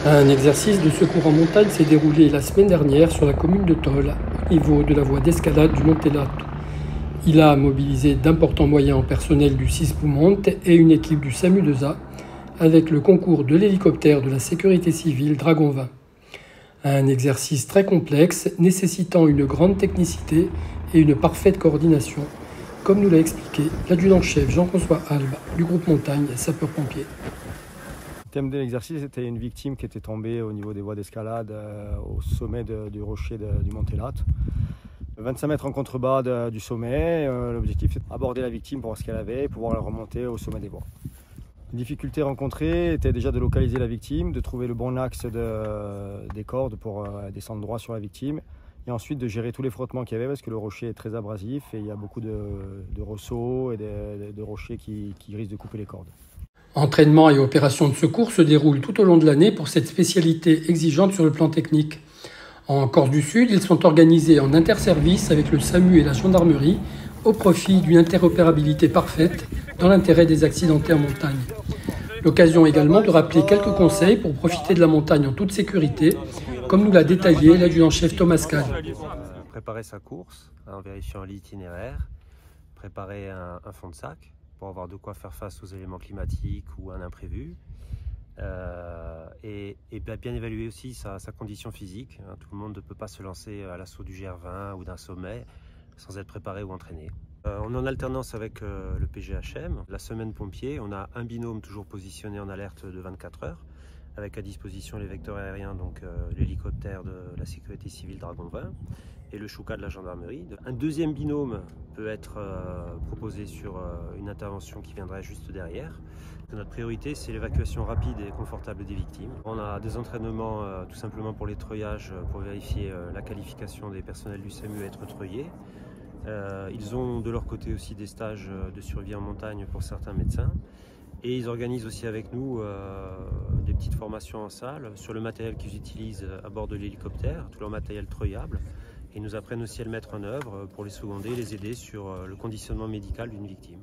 Un exercice de secours en montagne s'est déroulé la semaine dernière sur la commune de Tol, au niveau de la voie d'escalade du Monte Lato. Il a mobilisé d'importants moyens en personnel du Sispumonte et une équipe du SAMU-2A, avec le concours de l'hélicoptère de la sécurité civile Dragon 20. Un exercice très complexe, nécessitant une grande technicité et une parfaite coordination, comme nous l'a expliqué l'adjudant-chef Jean-François Albe du groupe Montagne sapeurs-pompiers. Le thème de l'exercice était une victime qui était tombée au niveau des voies d'escalade au sommet du rocher du Monte Lato. 25 mètres en contrebas du sommet, l'objectif c'est d'aborder la victime pour voir ce qu'elle avait et pouvoir la remonter au sommet des voies. Les difficultés rencontrées étaient déjà de localiser la victime, de trouver le bon axe des cordes pour descendre droit sur la victime et ensuite de gérer tous les frottements qu'il y avait parce que le rocher est très abrasif et il y a beaucoup de ressauts et de rochers qui risquent de couper les cordes. Entraînement et opérations de secours se déroulent tout au long de l'année pour cette spécialité exigeante sur le plan technique. En Corse du Sud, ils sont organisés en interservice avec le SAMU et la gendarmerie au profit d'une interopérabilité parfaite dans l'intérêt des accidentés en montagne. L'occasion également de rappeler quelques conseils pour profiter de la montagne en toute sécurité, comme nous l'a détaillé l'adjudant-chef Thomas Kahn. Préparer sa course en vérifiant l'itinéraire, préparer un fond de sac pour avoir de quoi faire face aux éléments climatiques ou à un imprévu. Et bien évaluer aussi sa condition physique. Tout le monde ne peut pas se lancer à l'assaut du GR20 ou d'un sommet sans être préparé ou entraîné. On est en alternance avec le PGHM. La semaine pompier, on a un binôme toujours positionné en alerte de 24 heures avec à disposition les vecteurs aériens, donc l'hélicoptère de la sécurité civile Dragon 20 et le Chouka de la gendarmerie. Un deuxième binôme peut être proposé sur une intervention qui viendrait juste derrière. Notre priorité, c'est l'évacuation rapide et confortable des victimes. On a des entraînements tout simplement pour les treuillages, pour vérifier la qualification des personnels du SAMU à être treuillés. Ils ont de leur côté aussi des stages de survie en montagne pour certains médecins. Et ils organisent aussi avec nous des petites formations en salle sur le matériel qu'ils utilisent à bord de l'hélicoptère, tout leur matériel treuillable. Et ils nous apprennent aussi à le mettre en œuvre pour les seconder et les aider sur le conditionnement médical d'une victime.